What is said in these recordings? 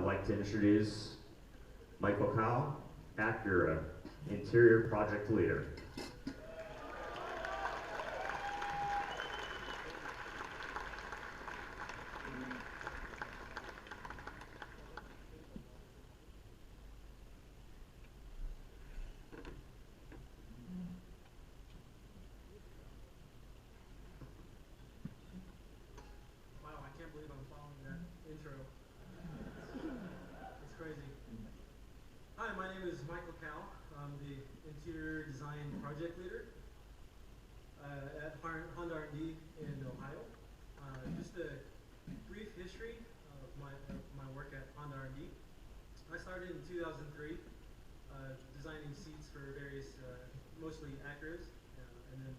I'd like to introduce Michael Kyle, Acura Interior Project Leader. Wow, I can't believe I'm following that intro. It's crazy. Hi, my name is Michael Cow. I'm the Interior Design Project Leader at Honda R&D in Ohio. Just a brief history of my work at Honda R&D. I started in 2003 designing seats for various, mostly Acuras, and then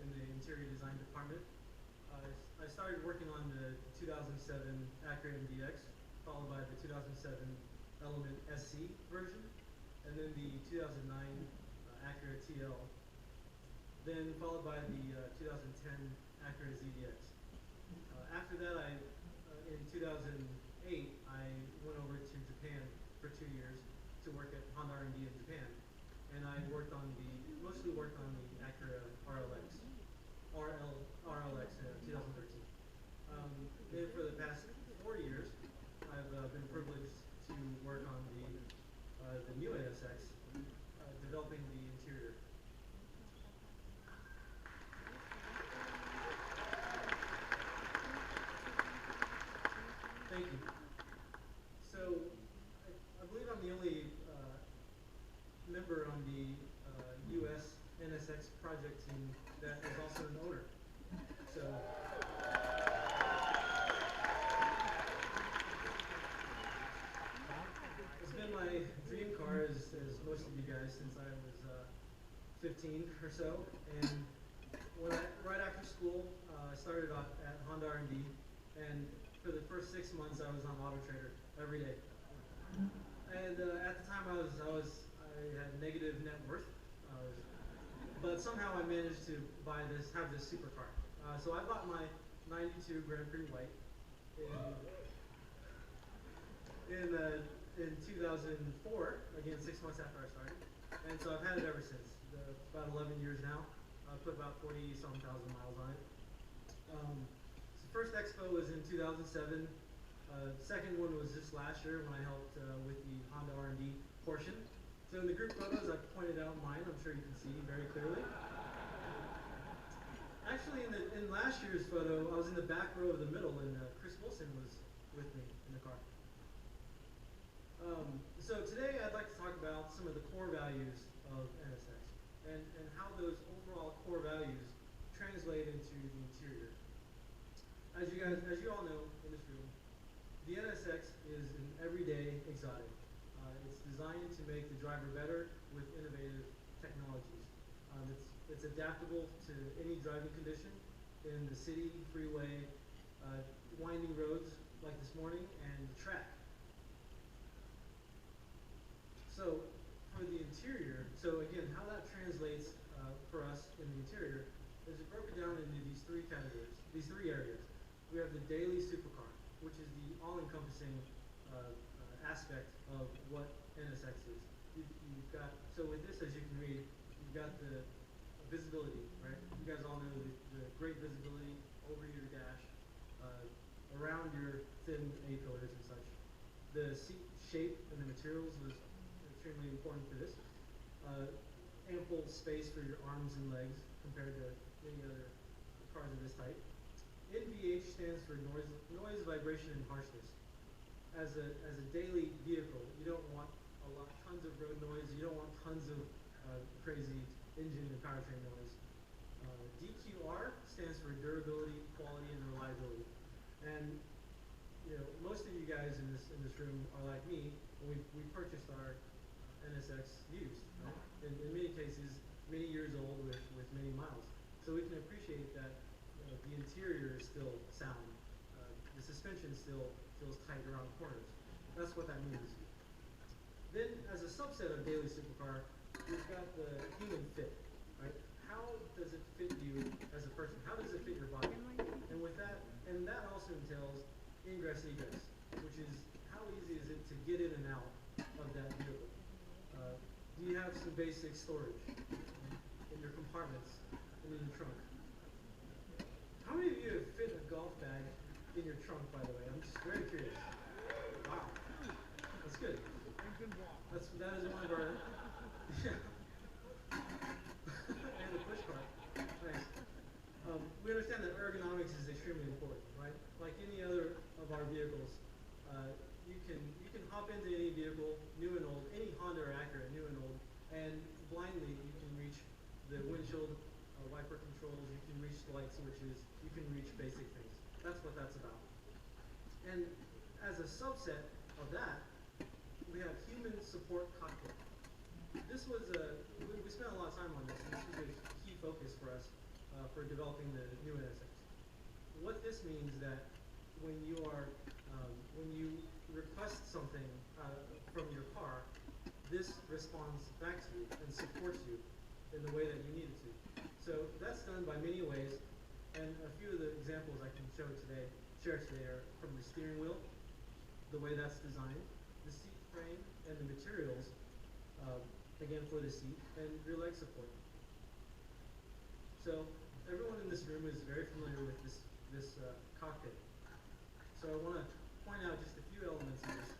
in the interior design department. I started working on the 2007 Acura NSX, followed by the 2007 Element SC version, and then the 2009 Acura TL, then followed by the 2010 Acura ZDX. After that, in 2008, I went over to Japan for 2 years to work at Honda R&D in Japan, and I mostly worked on the Acura RLX 2013. Then for the past 4 years, I've been privileged to work on the new NSX, developing the interior. Thank you. So, I believe I'm the only member on the US NSX project team that is also an owner. So, it's been my dream car, as most of you guys, since I was 15 or so. And right after school, I started off at Honda R&D, and for the first 6 months, I was on Auto Trader every day. And at the time, I had negative net worth, but somehow I managed to have this supercar. So I bought my '92 Grand Prix White in 2004, again 6 months after I started, and so I've had it ever since. About 11 years now. I put about 40-some thousand miles on it. So first expo was in 2007. Second one was just last year when I helped with the Honda R&D portion. So in the group photos, I pointed out mine. I'm sure you can see very clearly. Actually, in last year's photo, I was in the back row of the middle, and Chris Wilson was with me in the car. So today, I'd like to talk about some of the core values of NSX and how those overall core values translate into the interior. As you all know in this room, the NSX is an everyday exotic. It's designed to make the driver better with innovative technologies. It's adaptable to any driving condition in the city, freeway, winding roads like this morning, and the track. So for the interior, so again, how that translates for us in the interior is broken down into these three categories, these three areas. We have the daily supercar, which is the all-encompassing aspect of what NSX is. So with this, as you can read, you've got the visibility, right? You guys all know the great visibility over your dash, around your thin A-pillars and such. The seat shape and the materials was extremely important for this. Ample space for your arms and legs compared to any other cars of this type. NVH stands for noise, vibration, and harshness. As a daily vehicle, you don't want tons of road noise. You don't want tons of crazy engine and powertrain noise. DQR stands for durability, quality, and reliability. And most of you guys in this room are like me. We purchased our NSX used, right? In many cases, many years old with many miles. So we can appreciate that the interior is still sound. The suspension still feels tight around corners. That's what that means. Then, as a subset of daily supercar, we've got the human fit, right? How does it fit you as a person? How does it fit your body? And that also entails ingress, egress, which is how easy is it you have some basic storage in your compartments and in your trunk. How many of you have fit a golf bag in your trunk, by the way? I'm just very curious. Wow, that's good. That is one of our, yeah. And the push cart, nice. We understand that ergonomics is extremely important, right? Like any other of our vehicles, you can hop into any vehicle, new and old, any Honda or Acura, new and old, and blindly you can reach the windshield wiper controls, you can reach the light switches, you can reach basic things. That's what that's about. And as a subset of that, we have human support cockpit. This was we spent a lot of time on this, and this was a key focus for us for developing the new NSX. What this means is that when you request something from your car, this responds back to you and supports you in the way that you need it to. So that's done by many ways, and a few of the examples I can share today are from the steering wheel, the way that's designed, the seat frame and the materials, again for the seat, and rear leg support. So everyone in this room is very familiar with this cockpit. So I want to point out just a few elements of this.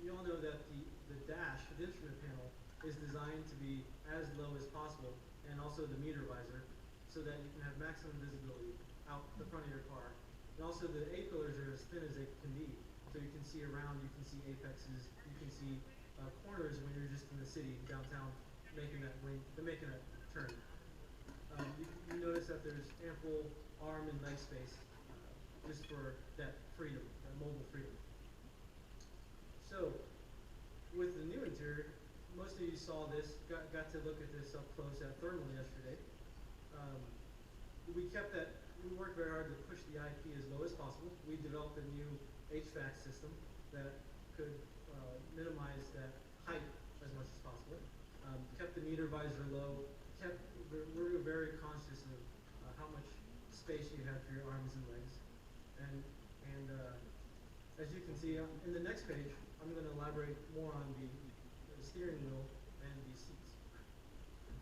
You all know that the dash, the instrument panel, is designed to be as low as possible, and also the meter visor, so that you can have maximum visibility out the front of your car. And also the A-pillars are as thin as they can be, so you can see around, you can see apexes, you can see corners when you're just in the city, downtown, making that turn. You notice that there's ample arm and leg space just for that freedom, that mobile freedom. So, with the new interior, most of you saw this, got to look at this up close at Thermal yesterday. We worked very hard to push the IP as low as possible. We developed a new HVAC system that could minimize that height as much as possible. Kept the meter visor low. We're very conscious of how much space you have for your arms and legs. And as you can see in the next page, I'm going to elaborate more on the steering wheel and the seats.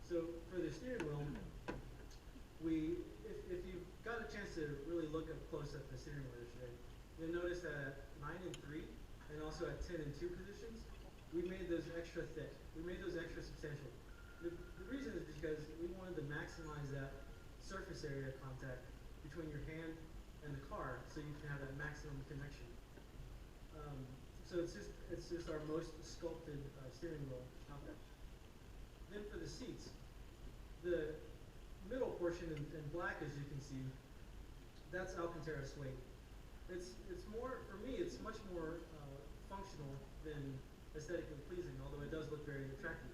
So for the steering wheel, if you've got a chance to really look up close at the steering wheel today, you'll notice that at 9 and 3, and also at 10 and 2 positions, we made those extra thick. We made those extra substantial. The reason is because we wanted to maximize that surface area contact between your hand and the car, so you can have that maximum connection. So it's just our most sculpted steering wheel out there. Then for the seats, the middle portion in black, as you can see, that's Alcantara suede. It's more, for me, it's much more functional than aesthetically pleasing, although it does look very attractive.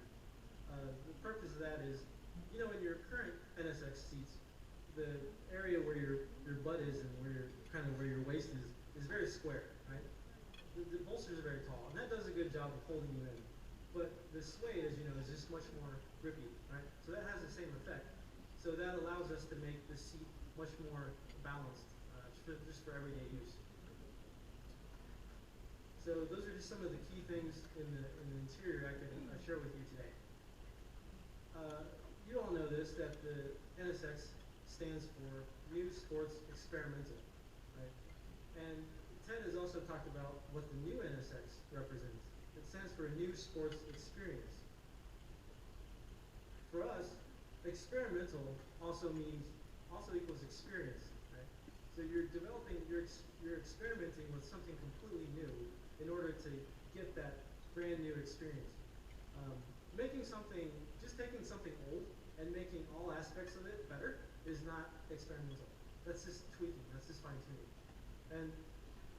The purpose of that is, in your current NSX seats, the area where your butt is and where your waist is very square, right? The bolsters are very tall, and that does a good job of holding you in. But the suede, as you know, is just much more grippy, right? So that has the same effect. So that allows us to make the seat much more balanced, just for everyday use. So those are just some of the key things in the interior I can share with you today. You all know this, that the NSX stands for New Sports Experimental, right? And Ted has also talked about what the new NSX represents. It stands for New Sports Experience. For us, experimental also equals experience, right? So you're experimenting with something completely new in order to get that brand new experience. Taking something old and making all aspects of it better is not experimental. That's just tweaking, that's just fine tuning. And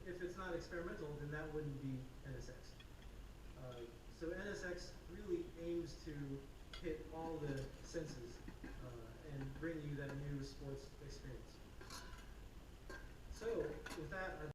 if it's not experimental, then that wouldn't be NSX. So NSX really aims to hit all the senses and bring you that new sports experience. So with that,